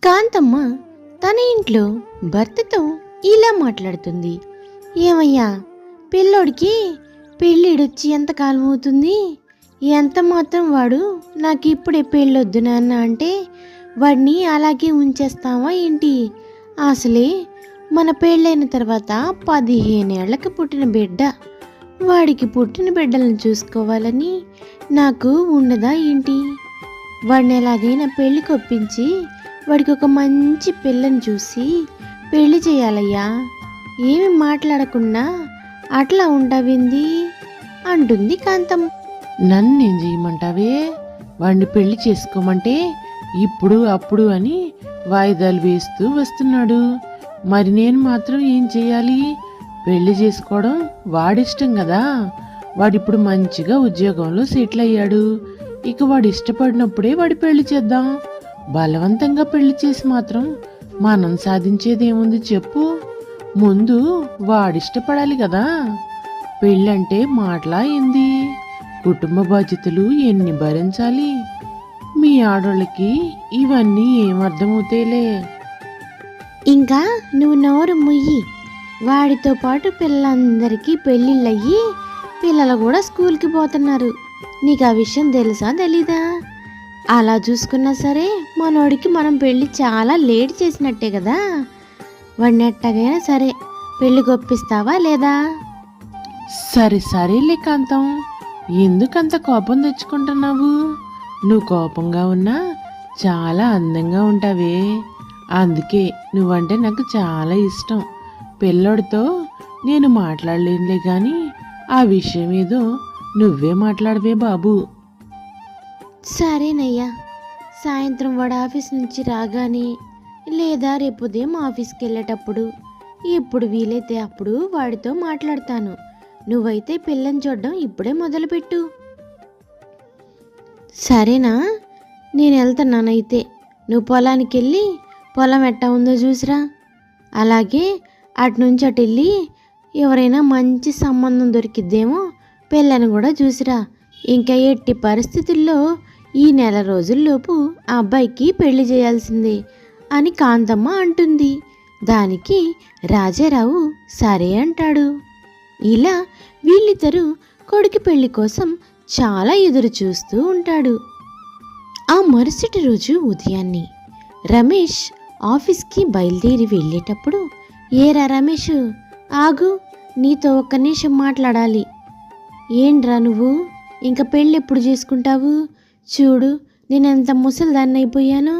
కాంతమ్మ తన ఇంట్లో భర్తతో ఇలా మాట్లాడుతుంది. ఏమయ్యా, పిల్లోడికి పెళ్ళిడొచ్చి ఎంతకాలం అవుతుంది? ఎంత మాత్రం వాడు నాకు ఇప్పుడే పెళ్ళొద్దు నాన్న అంటే వాడిని అలాగే ఉంచేస్తావా ఏంటి? అసలే మన పెళ్ళైన తర్వాత 15 ఏళ్లకు పుట్టిన బిడ్డ, వాడికి పుట్టిన బిడ్డలను చూసుకోవాలని నాకు ఉండదా ఏంటి? వాడిని ఎలాగైనా పెళ్ళికి ఒప్పించి వాడికి ఒక మంచి పిల్లని చూసి పెళ్లి చేయాలయ్యా. ఏమి మాట్లాడకుండా అట్లా ఉండవింది అంటుంది కాంతమ్మ. నన్నేం చేయమంటావే? వాడిని పెళ్లి చేసుకోమంటే ఇప్పుడు అప్పుడు అని వాయిదాలు వేస్తూ వస్తున్నాడు. మరి నేను మాత్రం ఏం చేయాలి? పెళ్లి చేసుకోవడం వాడిష్టం కదా. వాడిప్పుడు మంచిగా ఉద్యోగంలో సెటిల్ అయ్యాడు. ఇక వాడు ఇష్టపడినప్పుడే వాడి పెళ్లి చేద్దాం. బలవంతంగా పెళ్లి చేసి మాత్రం మనం సాధించేదేముంది చెప్పు? ముందు వాడిష్టపడాలి కదా. పెళ్ళంటే మాటలా ఏంది? కుటుంబ బాధ్యతలు ఎన్ని భరించాలి? మీ ఆడోళ్ళకి ఇవన్నీ ఏమర్థమవుతాయిలే. ఇంకా నువ్వు నోరు ముయ్యి. వాడితో పాటు పిల్లలందరికీ పెళ్ళిళ్ళయ్యి పిల్లలు కూడా స్కూల్కి పోతున్నారు. నీకు ఆ విషయం తెలుసా తెలీదా? అలా చూసుకున్నా సరే మనోడికి మనం పెళ్ళి చాలా లేట్ చేసినట్టే కదా. వాడిని ఎట్టగైనా సరే పెళ్ళికి ఒప్పిస్తావా లేదా? సరేలే కాంతం, ఎందుకంత కోపం తెచ్చుకుంటున్నావు? నువ్వు కోపంగా ఉన్నా చాలా అందంగా ఉంటావే. అందుకే నువ్వంటే నాకు చాలా ఇష్టం. పిల్లోడితో నేను మాట్లాడలేనులే కానీ ఆ విషయం ఏదో నువ్వే మాట్లాడవే బాబు. సరేనయ్యా, సాయంత్రం వాడు ఆఫీస్ నుంచి రాగానే లేదా రేపు ఉదయం ఆఫీస్కి వెళ్ళేటప్పుడు ఎప్పుడు వీలైతే అప్పుడు వాడితో మాట్లాడతాను. నువ్వైతే పిల్లని చూడడం ఇప్పుడే మొదలుపెట్టు. సరేనా? నేను వెళ్తున్నానైతే. నువ్వు పొలానికి వెళ్ళి పొలం ఎట్టా ఉందో చూసిరా. అలాగే అటు నుంచి అటు వెళ్ళి ఎవరైనా మంచి సంబంధం దొరికిద్దేమో పిల్లని కూడా చూసిరా. ఇంకా ఎట్టి పరిస్థితుల్లో ఈ నెల రోజుల్లోపు ఆ అబ్బాయికి పెళ్లి చేయాల్సిందే అని కాంతమ్మ అంటుంది. దానికి రాజారావు సరే అంటాడు. ఇలా వీళ్ళిద్దరూ కొడుకు పెళ్లి కోసం చాలా ఎదురు చూస్తూ ఉంటాడు. ఆ మరుసటి రోజు ఉదయాన్నే రమేష్ ఆఫీస్కి బయలుదేరి వెళ్ళేటప్పుడు, ఏరా రమేష్, ఆగు, నీతో ఒక్క నిమిషం మాట్లాడాలి. ఏంట్రా నువ్వు ఇంకా పెళ్ళి ఎప్పుడు చేసుకుంటావు? చూడు, నేను ఎంత ముసలిదాన్ని అయిపోయానో.